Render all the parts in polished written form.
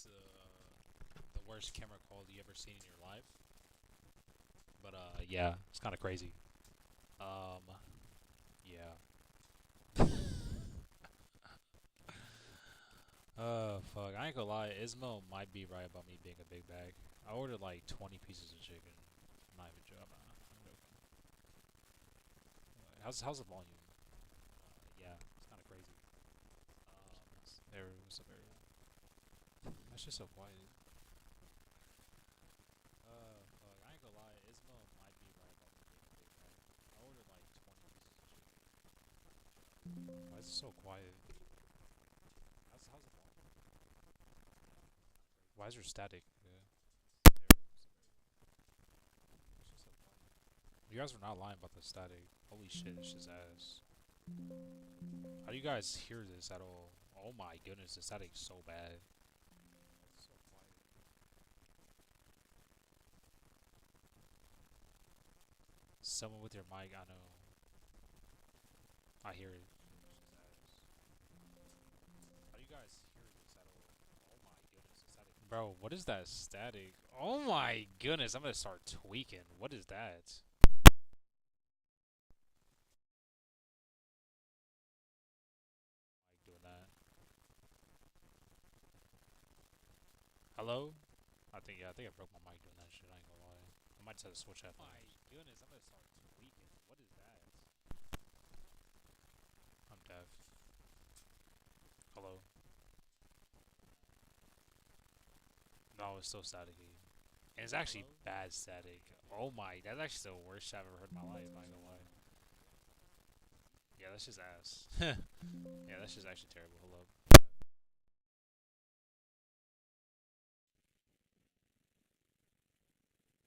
it's the worst camera quality you ever seen in your life. But yeah, it's kind of crazy. Um, yeah. Fuck. I ain't gonna lie. Ismail might be right about me being a big bag. I ordered like 20 pieces of chicken. Not even joking. I'm joking. How's the volume? Yeah, it's kind of crazy. What's up, everyone? That's just so quiet. Fuck. I ain't gonna lie. Ismail might be right about me being a big bag. I ordered like 20 pieces of chicken. Why is it so quiet? How's the volume? Why is there static? Yeah. It's just so quiet. You guys are not lying about the static. Holy shit, it's just ass. How do you guys hear this at all? Oh my goodness, the static's so bad. It's so quiet. Someone with your mic, I know. I hear it. It's just ass. How do you guys hear this at all? Oh my goodness, the static. Bro, what is that static? Oh my goodness, I'm gonna start tweaking. What is that? Like doing that. Hello? I think I broke my mic doing that shit. I ain't gonna lie. I might just have to switch headphones. My goodness, I'm gonna start tweaking. What is that? I'm deaf. Hello? No, it's still staticky. And it's actually bad static. Oh my, that's actually the worst shit I've ever heard in my life. I ain't gonna lie. Yeah, that's just ass. Yeah, that's just actually terrible. Hello.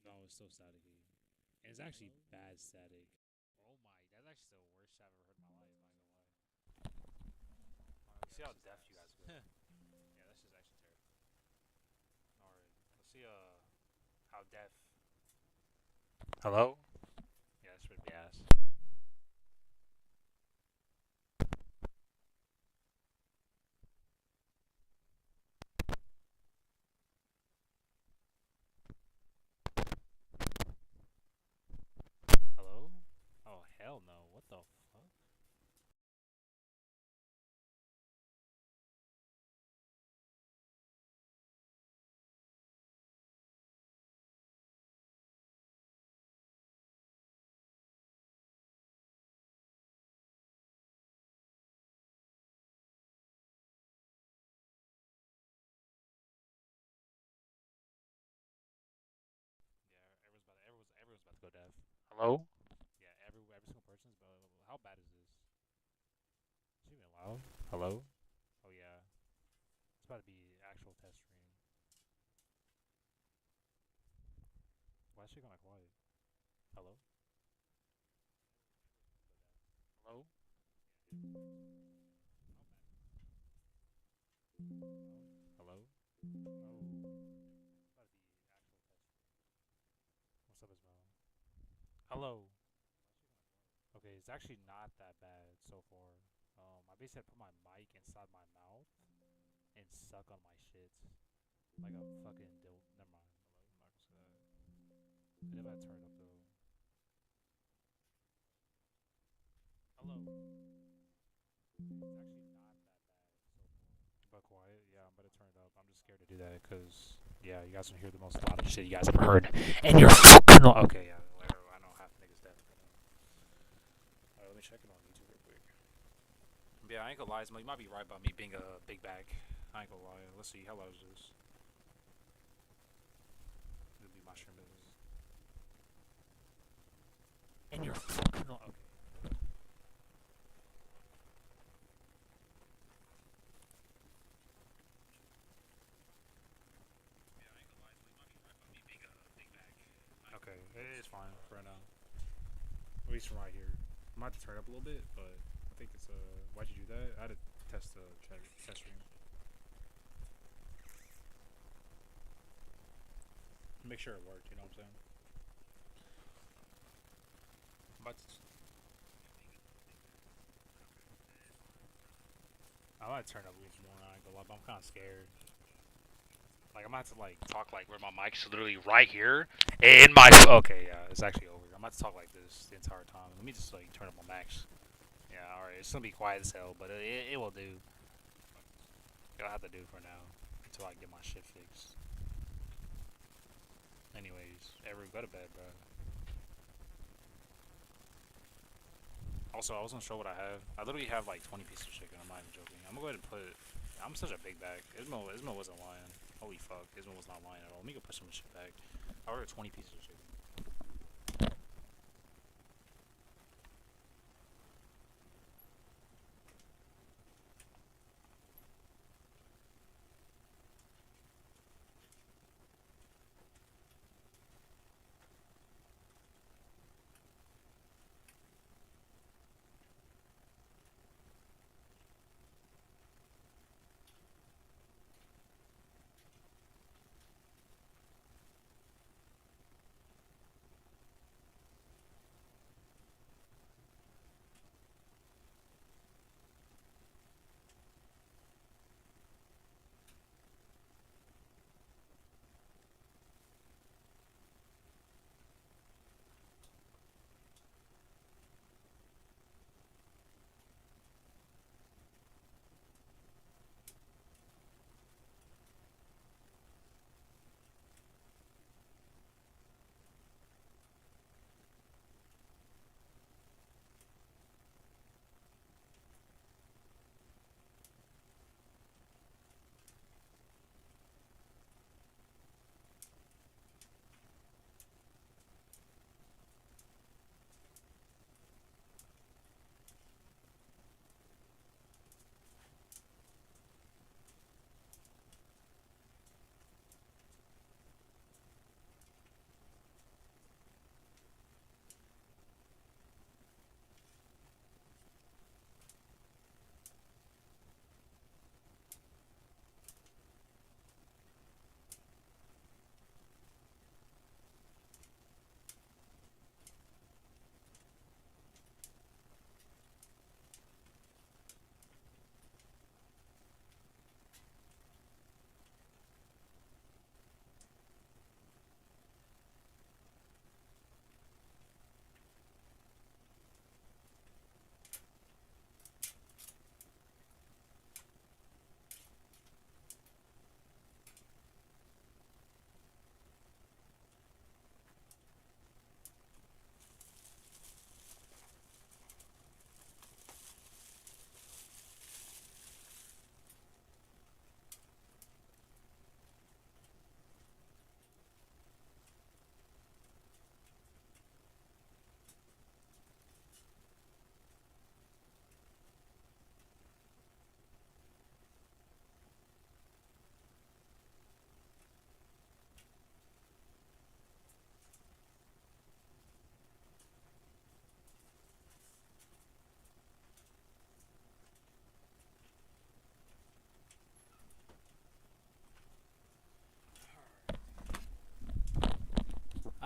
No, it's still staticky. And it's actually bad static. Oh my, that's actually the worst shit I've ever heard in my life. I ain't gonna lie. See how deaf you guys go. Yeah, that's just actually terrible. Alright, let's see how deaf. Hello? Yeah, that's pretty ass. Hello? Oh hell no! What the fuck? Yeah, everyone's about to go deaf. Hello? Yeah, every single person's. But how bad is this? Is it even loud? Hello? Oh yeah, it's about to be actual test stream. Why is she kind of quiet? Hello? Hello? Hello? Oh, it's about to be actual test stream. What's up, Ismail? Hello. Okay, it's actually not that bad so far. I basically had to put my mic inside my mouth and suck on my shit like a fucking dill. Never mind. I'm not gonna say that. I never had to turn it up though. Hello. It's actually not that bad so far. But quiet, yeah, I'm gonna turn it up. I'm just scared to do that because, yeah, you guys can hear the most loudest shit you guys ever heard. And you're fucking. Okay, yeah, whatever. I know half the niggas deaf right now. Alright, let me check it on YouTube real quick. Yeah, I ain't gonna lie, Ismail, you might be right about me being a big bag. I ain't gonna lie. Let's see, how loud is this? It'll be my stream business. And you're fucking. Okay. Yeah, I ain't gonna lie, Ismail, you might be right about me being a big bag. Okay, it's fine for right now. At least from right here. I might have to turn it up a little bit, but I think it's why'd you do that? I had to test the test stream. Make sure it worked, you know what I'm saying? I'm about to I might turn it up a little more, I ain't gonna lie, but I'm kinda scared. Like I'm gonna have to like talk like where my mic's literally right here in my. Okay, yeah, it's actually over. I'm gonna have to talk like this the entire time. Let me just like turn up my max. Yeah, all right. It's gonna be quiet as hell, but it will do. It'll have to do for now until I get my shit fixed. Anyways, every go to bed, bro. Also, I was gonna show what I have. I literally have like 20 pieces of chicken. I'm not even joking. I'm gonna go ahead and put. I'm such a big bag. Ismo wasn't lying. Holy fuck, Ismo was not lying at all. Let me go put some shit back. I ordered 20 pieces of chicken.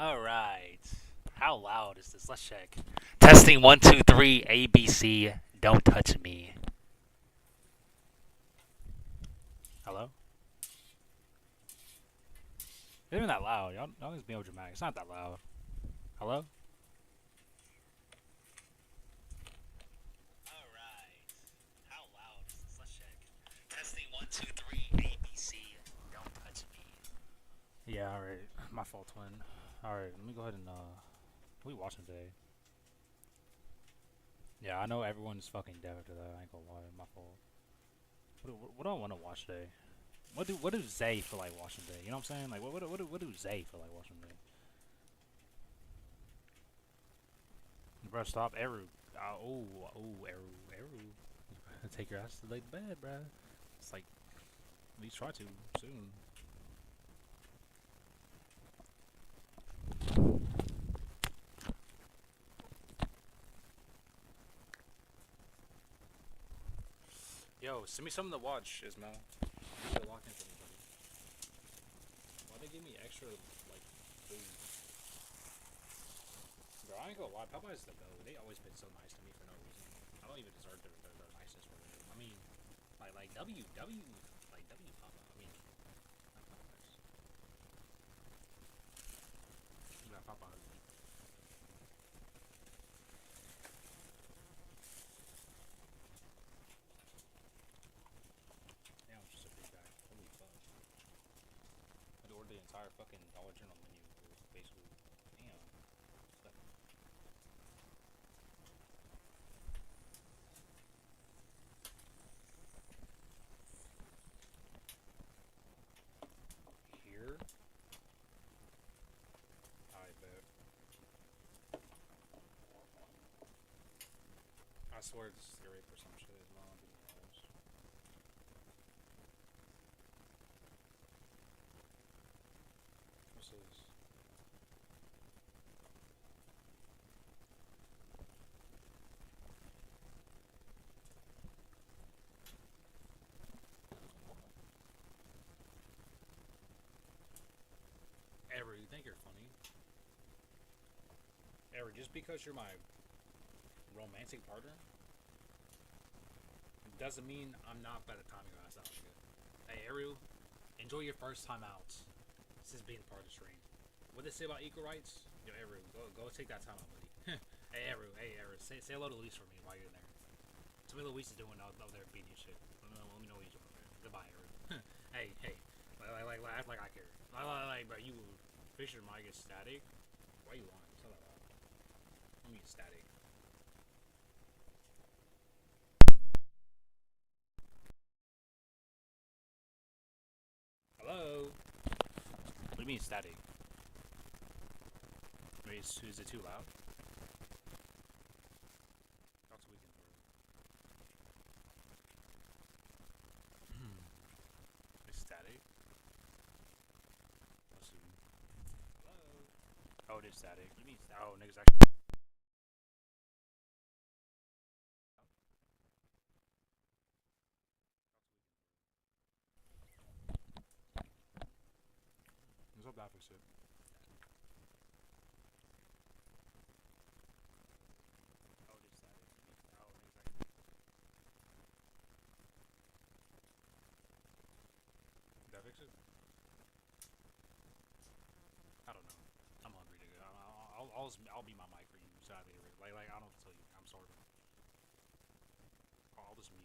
All right. How loud is this? Let's check. Testing 1 2 3 ABC. Don't touch me. Hello? It isn't that loud. Y'all need to be over dramatic. It's not that loud. Hello? All right. How loud is this? Let's check. Testing 1 2 3 ABC. Don't touch me. Yeah. All right. My fault, twin. All right. Let me go ahead and what are we watching today? Yeah, I know everyone's fucking dead after that. I ain't gonna lie. My fault. What do I want to watch today? What do Zay feel like watching today? You know what I'm saying? Like what do Zay feel like watching today? Bro, stop Eru. Eru. Take your ass to lay to bed, bro. It's like at least try to soon. Yo, send me something to watch, Ismail. You're locked in for me, buddy. Why they give me extra like food? Bro, I ain't gonna lie. Popeye's the go. They always been so nice to me for no reason. I don't even deserve their niceness for real. I mean, like W Popeye. I mean, not Popeyes. that Popeye. Damn, it's just a big bag. Holy fuck. I had to order the entire fucking Dollar General menu for basically. Damn. Like, here? I bet. I swear this is the rape or some shit as well. What's this? Ever, you think you're funny? Ever, just because you're my romantic partner doesn't mean I'm not by the time your ass out. Hey, Ariel, enjoy your first time out. This is being part of the stream. What they say about equal rights? Yo, Ariel, go take that time out, buddy. Hey, Ariel, say hello to Luis for me while you're in there. Tell me what Luis is doing out there beating your shit. Let me know what he's doing over there. Goodbye, Ariel. hey, act like I care. Like, bro, you Fisher might get static. Why you lying? Tell that out. I mean, static. Hello? What do you mean static? Wait, is it too loud? That's a weekend for It's static? Let's see. Hello? Oh, it is static. What do you mean static? Oh, niggas actually. What's up, that fix it? Oh, it is static. Oh, niggas actually. Did that fix it? I don't know. I'm hungry, nigga. I'll be my mic for you. So like I don't know what to tell you. I'm sorry. I'll just mute.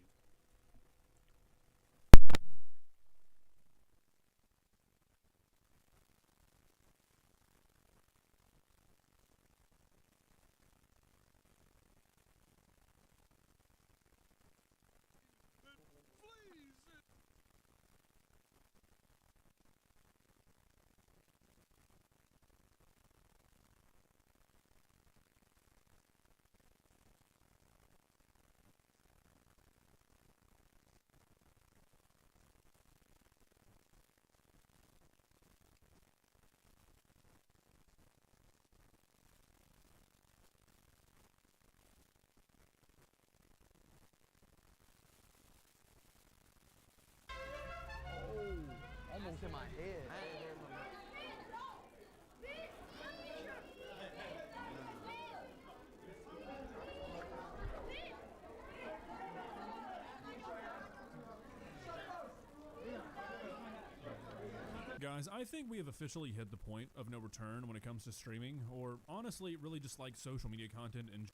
Almost in my head. Guys, I think we have officially hit the point of no return when it comes to streaming, or honestly, really just like social media content and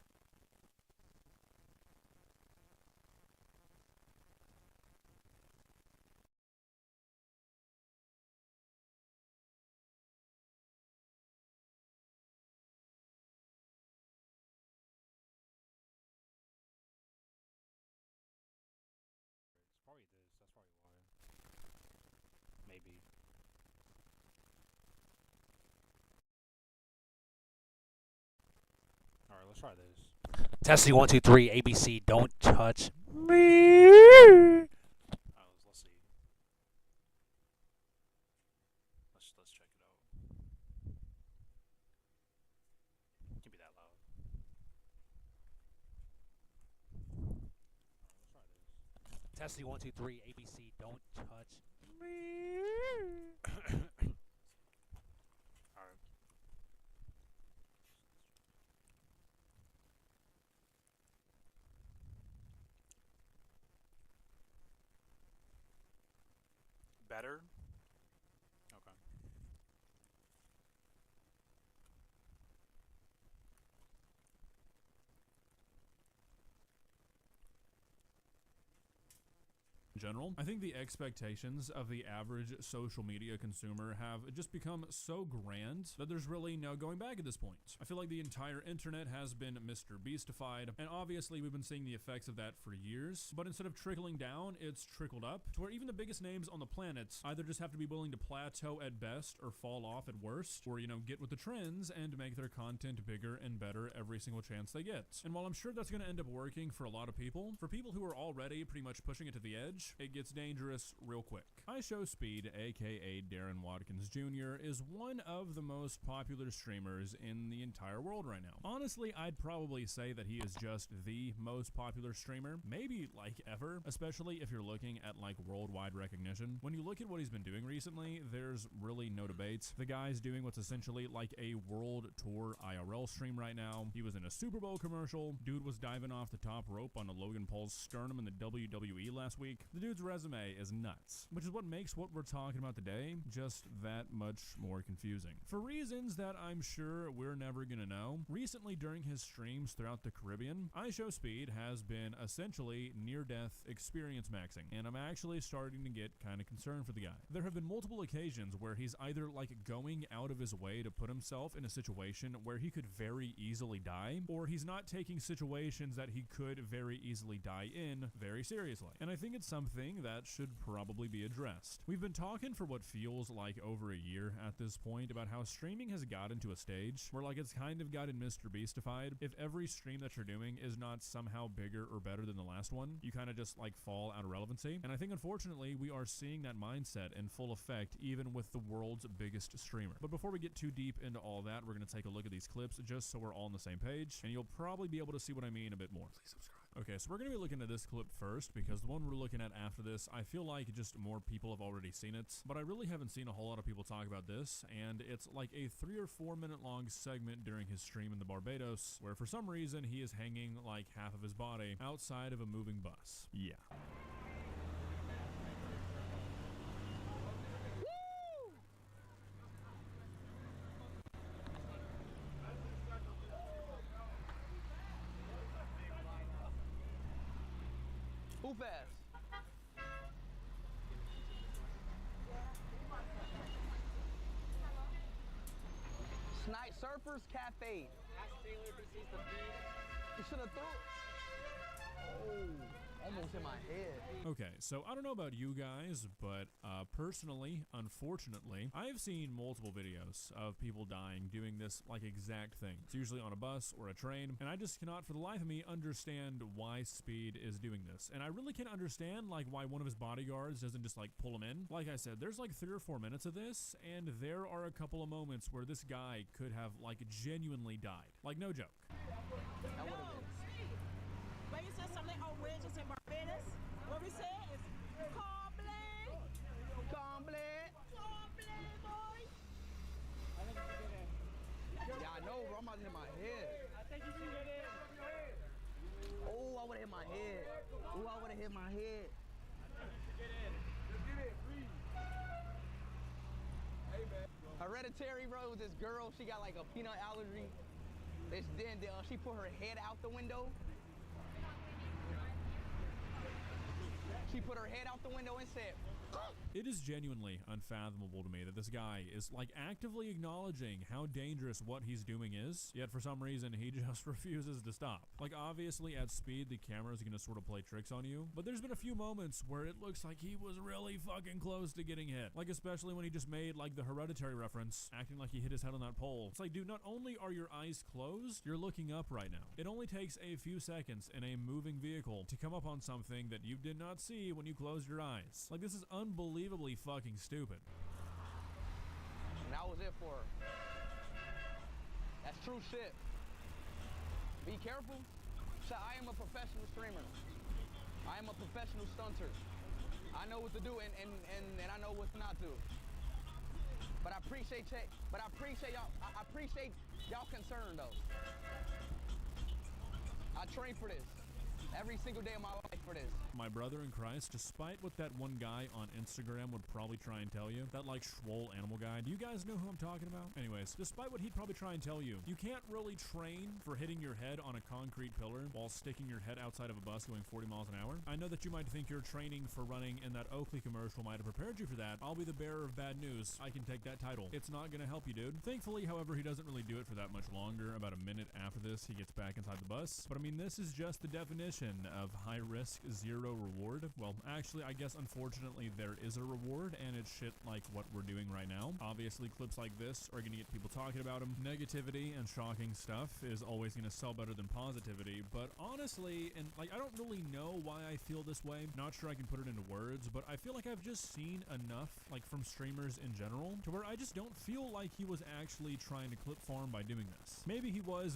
It's probably this. That's probably why. Maybe. Alright, let's try this. Testing 1, 2, 3, ABC, don't touch me. Let's see. Let's check it out. It can be that loud. Alright, let's try this. Testing 1, 2, 3, ABC, don't touch me. Alright. Better? Okay. in general. I think the expectations of the average social media consumer have just become so grand that there's really no going back at this point. I feel like the entire internet has been Mr. Beastified, and obviously we've been seeing the effects of that for years, but instead of trickling down, it's trickled up to where even the biggest names on the planet either just have to be willing to plateau at best or fall off at worst, or, you know, get with the trends and make their content bigger and better every single chance they get. And while I'm sure that's going to end up working for a lot of people, for people who are already pretty much pushing it to the edge, it gets dangerous real quick. IShowSpeed, aka Darren Watkins Jr., is one of the most popular streamers in the entire world right now. Honestly, I'd probably say that he is just the most popular streamer, maybe like ever, especially if you're looking at like worldwide recognition. When you look at what he's been doing recently, there's really no debate. The guy's doing what's essentially like a world tour IRL stream right now. He was in a Super Bowl commercial. Dude was diving off the top rope on a Logan Paul's sternum in the WWE last week. The dude's resume is nuts, which is what makes what we're talking about today just that much more confusing. For reasons that I'm sure we're never gonna know, recently during his streams throughout the Caribbean, IShowSpeed has been essentially near-death experience maxing, and I'm actually starting to get kind of concerned for the guy. There have been multiple occasions where he's either like going out of his way to put himself in a situation where he could very easily die, or he's not taking situations that he could very easily die in very seriously. And I think it's something that should probably be addressed. We've been talking for what feels like over a year at this point about how streaming has gotten to a stage where like it's kind of gotten Mr. Beastified. If every stream that you're doing is not somehow bigger or better than the last one, you kind of just like fall out of relevancy. And I think unfortunately we are seeing that mindset in full effect even with the world's biggest streamer. But before we get too deep into all that, we're going to take a look at these clips just so we're all on the same page, and you'll probably be able to see what I mean a bit more. Please subscribe. Okay, so we're going to be looking at this clip first because the one we're looking at after this, I feel like just more people have already seen it, but I really haven't seen a whole lot of people talk about this, and it's like a 3 or 4 minute long segment during his stream in the Barbados where for some reason he is hanging like half of his body outside of a moving bus. Yeah. Who fast? Night Surfers Cafe. You should have thrown. Oh, almost in my head. Okay, so I don't know about you guys, but personally, unfortunately, I have seen multiple videos of people dying doing this like exact thing. It's usually on a bus or a train, and I just cannot for the life of me understand why Speed is doing this. And I really can't understand like why one of his bodyguards doesn't just like pull him in. Like I said, there's like 3 or 4 minutes of this, and there are a couple of moments where this guy could have like genuinely died. Like no joke. That would have been. But you said something outrageous in Barbados. What we say is Comblé, boy. Yeah, I know, bro. I'm about to hit my head. I think you can get it. Oh, I would have hit my head. Oh, I would have hit my head. Hereditary, bro, with this girl. She got like a peanut allergy. Then she put her head out the window. She put her head out the window and said, It is genuinely unfathomable to me that this guy is like actively acknowledging how dangerous what he's doing is, yet for some reason he just refuses to stop. Like obviously at Speed the camera is gonna sort of play tricks on you, but there's been a few moments where it looks like he was really fucking close to getting hit. Like especially when he just made like the Hereditary reference, acting like he hit his head on that pole. It's like, dude, not only are your eyes closed, you're looking up right now. It only takes a few seconds in a moving vehicle to come up on something that you did not see when you closed your eyes. Like this is unbelievably fucking stupid. and that was it for her. That's true shit. Be careful. So I am a professional streamer. I am a professional stunter. I know what to do and I know what not to. But I appreciate y'all. I appreciate y'all concern though. I train for this. every single day of my life for this. My brother in Christ, despite what that one guy on Instagram would probably try and tell you, that like Schwoll animal guy, do you guys know who I'm talking about? Anyways, despite what he'd probably try and tell you, you can't really train for hitting your head on a concrete pillar while sticking your head outside of a bus going 40 miles an hour. I know that you might think your training for running in that Oakley commercial might have prepared you for that. I'll be the bearer of bad news. I can take that title. It's not gonna help you, dude. Thankfully, however, he doesn't really do it for that much longer. About a minute after this, he gets back inside the bus. But I mean, this is just the definition of high risk, zero reward. Well, actually, I guess unfortunately there is a reward, and it's shit like what we're doing right now. Obviously, clips like this are gonna get people talking about him. Negativity and shocking stuff is always gonna sell better than positivity. But honestly, and like, I don't really know why I feel this way. Not sure I can put it into words, but I feel like I've just seen enough, like from streamers in general, to where I just don't feel like he was actually trying to clip farm by doing this. Maybe he was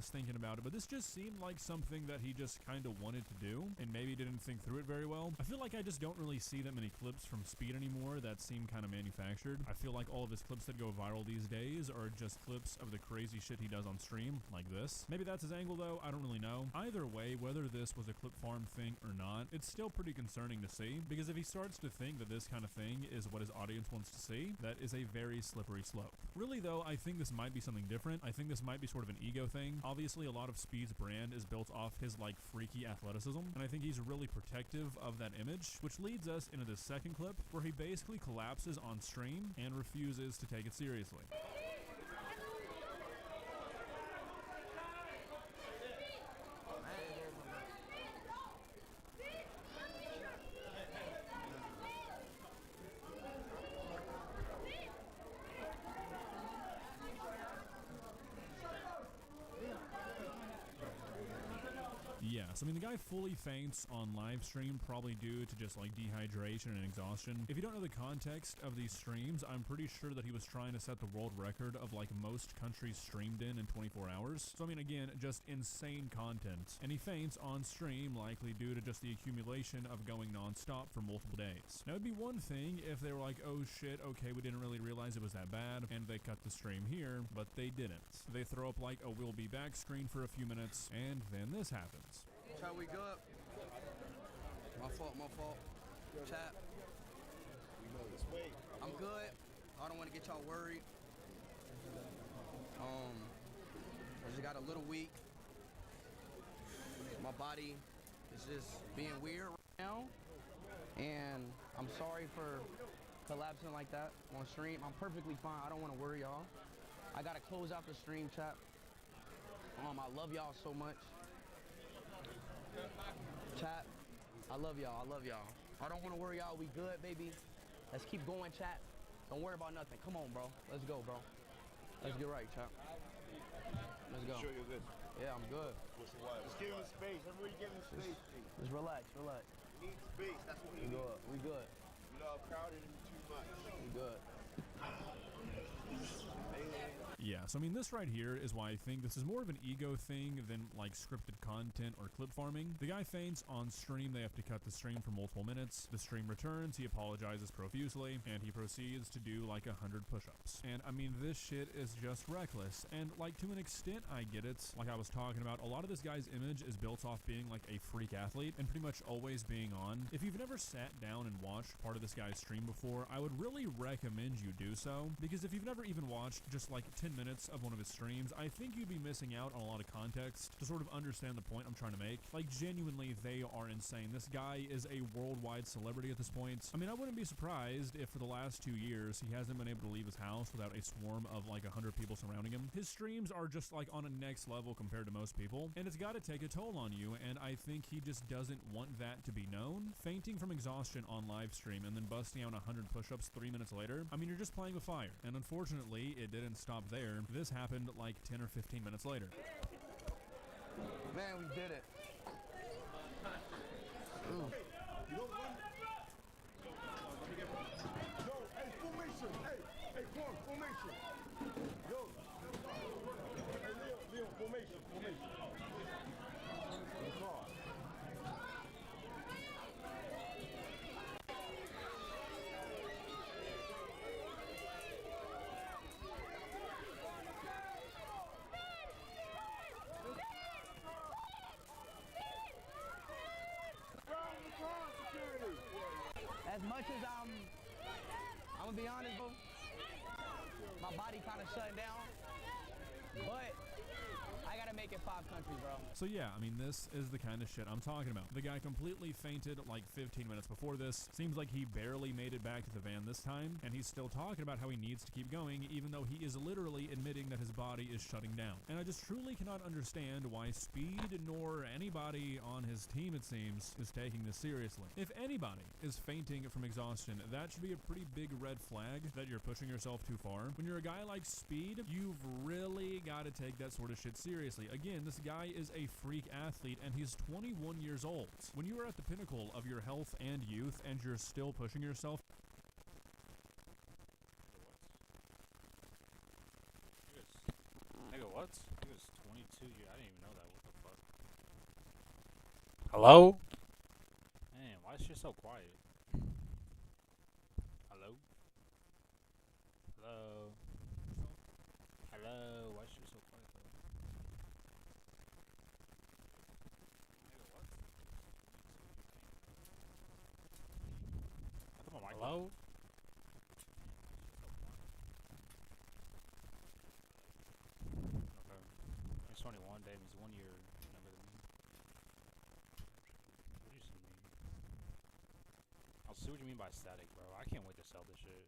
thinking about it, but this just seemed like something that he just kind of wanted to do, and maybe didn't think through it very well. I feel like I just don't really see that many clips from Speed anymore that seem kind of manufactured. I feel like all of his clips that go viral these days are just clips of the crazy shit he does on stream, like this. Maybe that's his angle though, I don't really know. Either way, whether this was a clip farm thing or not, it's still pretty concerning to see, because if he starts to think that this kind of thing is what his audience wants to see, that is a very slippery slope. Really though, I think this might be something different. I think this might be sort of an ego thing. Obviously, a lot of Speed's brand is built off his like freaky athleticism, and I think he's really protective of that image, which leads us into this second clip where he basically collapses on stream and refuses to take it seriously. Yes, I mean, the guy fully faints on live stream, probably due to just like dehydration and exhaustion. If you don't know the context of these streams, I'm pretty sure that he was trying to set the world record of like most countries streamed in 24 hours. So I mean, again, just insane content. And he faints on stream, likely due to just the accumulation of going non-stop for multiple days. Now it'd be one thing if they were like, oh shit, okay, we didn't really realize it was that bad, and they cut the stream here, but they didn't. They throw up like a "we'll be back" screen for a few minutes, and then this happens. Chat, we good? My fault. Chat. I'm good. I don't want to get y'all worried. I just got a little weak. My body is just being weird right now. And I'm sorry for collapsing like that on stream. I'm perfectly fine. I don't want to worry y'all. I got to close out the stream, chat. I love y'all so much. Chat, I love y'all. I don't want to worry y'all. We good, baby. Let's keep going, chat. Don't worry about nothing. Come on, bro. Let's go, bro. Let's get right, chat. Let's go. Sure you're good. Yeah, I'm good. Just give him space. Everybody give him space, G. Just relax. We need space. That's what we need. We good. You know, crowded and too much. We good. Yeah, so I mean, this right here is why I think this is more of an ego thing than like scripted content or clip farming. The guy faints on stream, they have to cut the stream for multiple minutes. The stream returns, he apologizes profusely, and he proceeds to do like 100 push-ups. And I mean, this shit is just reckless. And like, to an extent, I get it. Like I was talking about, a lot of this guy's image is built off being like a freak athlete and pretty much always being on. If you've never sat down and watched part of this guy's stream before, I would really recommend you do so, because if you've never even watched just like 10 minutes of one of his streams, I think you'd be missing out on a lot of context to sort of understand the point I'm trying to make. Like, genuinely, they are insane. This guy is a worldwide celebrity at this point. I mean, I wouldn't be surprised if for the last 2 years he hasn't been able to leave his house without a swarm of like 100 people surrounding him. His streams are just like on a next level compared to most people, and it's got to take a toll on you, and I think he just doesn't want that to be known. Fainting from exhaustion on live stream and then busting out 100 push-ups 3 minutes later, I mean, you're just playing with fire. And unfortunately, it didn't stop there. This happened like 10 or 15 minutes later. Man, we did it. Ooh. You know what? Yo, hey, formation. Hey, Quan, formation. Yo. Hey, Leo, formation. Car. gonna be honest, bro. My body kind of shutting down, but I gotta make it 5 countries, bro. So yeah, I mean, this is the kind of shit I'm talking about. The guy completely fainted like 15 minutes before this. Seems like he barely made it back to the van this time, and he's still talking about how he needs to keep going, even though he is literally admitting that his body is shutting down. And I just truly cannot understand why Speed, nor anybody on his team, it seems, is taking this seriously. If anybody is fainting from exhaustion, that should be a pretty big red flag that you're pushing yourself too far. When you're a guy like Speed, you've really got to take that sort of shit seriously. Again, this guy is a freak athlete, and he's 21 years old. When you are at the pinnacle of your health and youth, and you're still pushing yourself, Nigga, what? He was 22 years. I didn't even know that. What the fuck? Hello? Man, why is shit so quiet? Hello? Hello? Hello? Why is shit so quiet though? Nigga, what? I thought my mic. Hello? Okay. He's 21, damn, he's 1 year younger than me. What do you see me? I'll see what you mean by static, bro. I can't wait to sell this shit.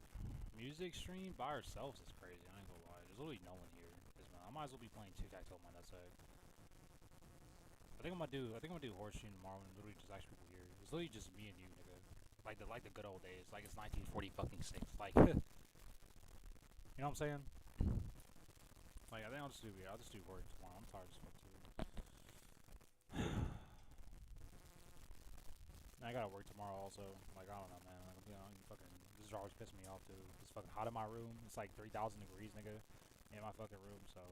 Music stream by ourselves is crazy, I ain't gonna lie. There's literally no one here. I might as well be playing tic-tac-toe my nutsack. I think I'm gonna do horse stream tomorrow and literally just actually people here. It's literally just me and you, nigga. Like the good old days. Like it's 1940 fucking 6. Like you know what I'm saying? Like I think I'll just do work tomorrow. I'm tired as fuck too. I gotta work tomorrow also. Like I don't know, man. Like, you know, fucking this is always pissing me off too. It's fucking hot in my room. It's like 3,000 degrees, nigga, in my fucking room. So